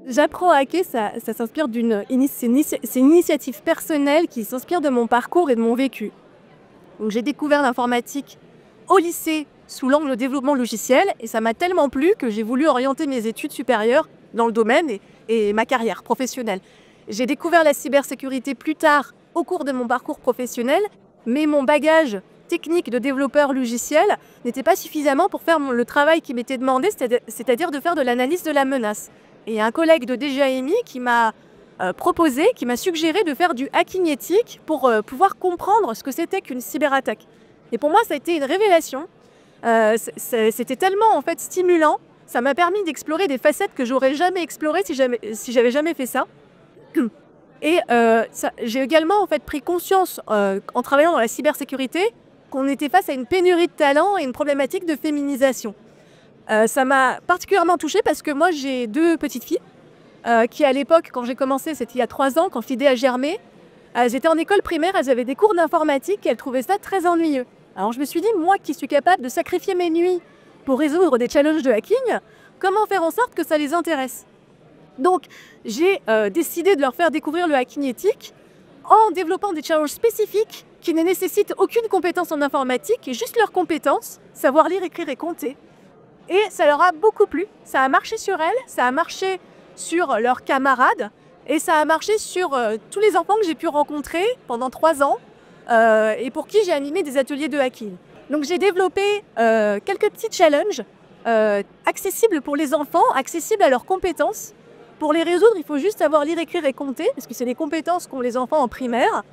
J'apprends à hacker, ça s'inspire c'est une initiative personnelle qui s'inspire de mon parcours et de mon vécu. Donc j'ai découvert l'informatique au lycée sous l'angle développement logiciel et ça m'a tellement plu que j'ai voulu orienter mes études supérieures dans le domaine et ma carrière professionnelle. J'ai découvert la cybersécurité plus tard au cours de mon parcours professionnel, mais mon bagage technique de développeur logiciel n'était pas suffisamment pour faire le travail qui m'était demandé, c'est-à-dire de faire de l'analyse de la menace. Et il y a un collègue de DGAMI qui m'a qui m'a suggéré de faire du hacking éthique pour pouvoir comprendre ce que c'était qu'une cyberattaque. Et pour moi, ça a été une révélation. C'était tellement en fait stimulant, ça m'a permis d'explorer des facettes que j'aurais jamais explorées si j'avais jamais fait ça. Et j'ai également en fait pris conscience en travaillant dans la cybersécurité qu'on était face à une pénurie de talents et une problématique de féminisation. Ça m'a particulièrement touchée parce que moi j'ai deux petites filles qui à l'époque, quand j'ai commencé, c'était il y a 3 ans, quand l'idée a germé, elles étaient en école primaire, elles avaient des cours d'informatique et elles trouvaient ça très ennuyeux. Alors je me suis dit, moi qui suis capable de sacrifier mes nuits pour résoudre des challenges de hacking, comment faire en sorte que ça les intéresse? Donc j'ai décidé de leur faire découvrir le hacking éthique en développant des challenges spécifiques qui ne nécessitent aucune compétence en informatique et juste leurs compétences, savoir lire, écrire et compter. Et ça leur a beaucoup plu, ça a marché sur elles, ça a marché sur leurs camarades et ça a marché sur tous les enfants que j'ai pu rencontrer pendant 3 ans et pour qui j'ai animé des ateliers de hacking. Donc j'ai développé quelques petits challenges accessibles pour les enfants, accessibles à leurs compétences. Pour les résoudre, il faut juste savoir lire, écrire et compter parce que c'est les compétences qu'ont les enfants en primaire.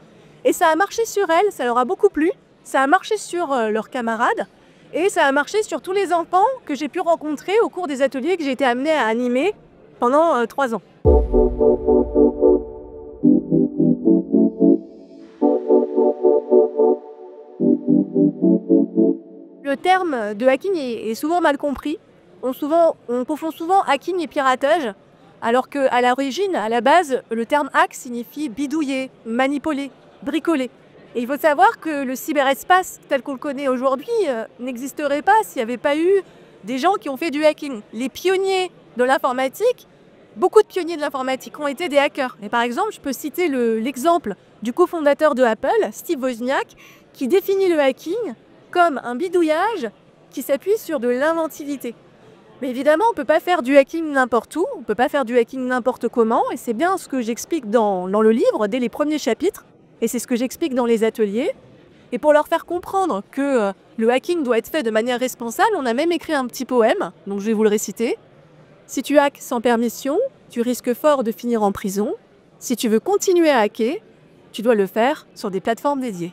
Et ça a marché sur elles, ça leur a beaucoup plu, ça a marché sur leurs camarades. Et ça a marché sur tous les enfants que j'ai pu rencontrer au cours des ateliers que j'ai été amenée à animer pendant 3 ans. Le terme de hacking est souvent mal compris. On confond souvent hacking et piratage, alors qu'à l'origine, à la base, le terme hack signifie bidouiller, manipuler, bricoler. Et il faut savoir que le cyberespace tel qu'on le connaît aujourd'hui n'existerait pas s'il n'y avait pas eu des gens qui ont fait du hacking. Les pionniers de l'informatique, beaucoup de pionniers de l'informatique ont été des hackers. Et par exemple, je peux citer l'exemple du cofondateur de Apple, Steve Wozniak, qui définit le hacking comme un bidouillage qui s'appuie sur de l'inventivité. Mais évidemment, on ne peut pas faire du hacking n'importe où, on ne peut pas faire du hacking n'importe comment, et c'est bien ce que j'explique dans le livre, dès les premiers chapitres. Et c'est ce que j'explique dans les ateliers. Et pour leur faire comprendre que le hacking doit être fait de manière responsable, on a même écrit un petit poème, donc je vais vous le réciter. Si tu hacks sans permission, tu risques fort de finir en prison. Si tu veux continuer à hacker, tu dois le faire sur des plateformes dédiées.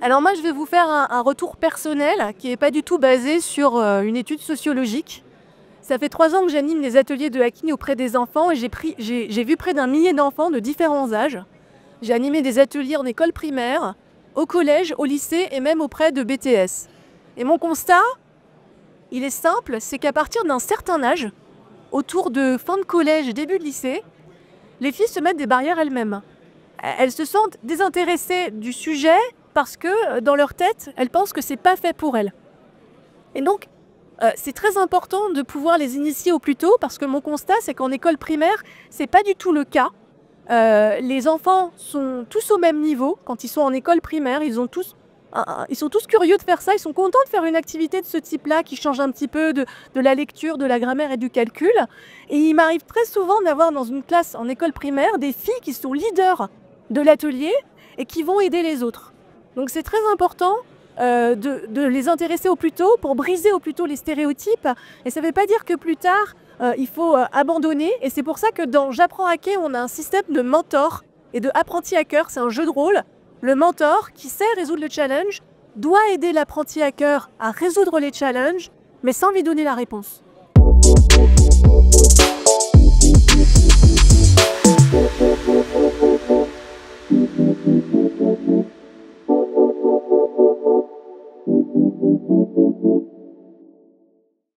Alors moi, je vais vous faire un retour personnel qui n'est pas du tout basé sur une étude sociologique. Ça fait 3 ans que j'anime les ateliers de hacking auprès des enfants et j'ai vu près d'1 millier d'enfants de différents âges. J'ai animé des ateliers en école primaire, au collège, au lycée et même auprès de BTS. Et mon constat, il est simple, c'est qu'à partir d'un certain âge, autour de fin de collège, début de lycée, les filles se mettent des barrières elles-mêmes. Elles se sentent désintéressées du sujet parce que dans leur tête, elles pensent que c'est pas fait pour elles. Et donc, c'est très important de pouvoir les initier au plus tôt parce que mon constat, c'est qu'en école primaire, c'est pas du tout le cas. Les enfants sont tous au même niveau quand ils sont en école primaire. Ils sont tous curieux de faire ça. Ils sont contents de faire une activité de ce type-là qui change un petit peu de la lecture, de la grammaire et du calcul. Et il m'arrive très souvent d'avoir dans une classe en école primaire des filles qui sont leaders de l'atelier et qui vont aider les autres. Donc c'est très important de les intéresser au plus tôt pour briser au plus tôt les stéréotypes. Et ça ne veut pas dire que plus tard, il faut abandonner. Et c'est pour ça que dans J'apprends à hacker, on a un système de mentor et de apprenti hacker. C'est un jeu de rôle. Le mentor qui sait résoudre le challenge doit aider l'apprenti hacker à résoudre les challenges, mais sans lui donner la réponse.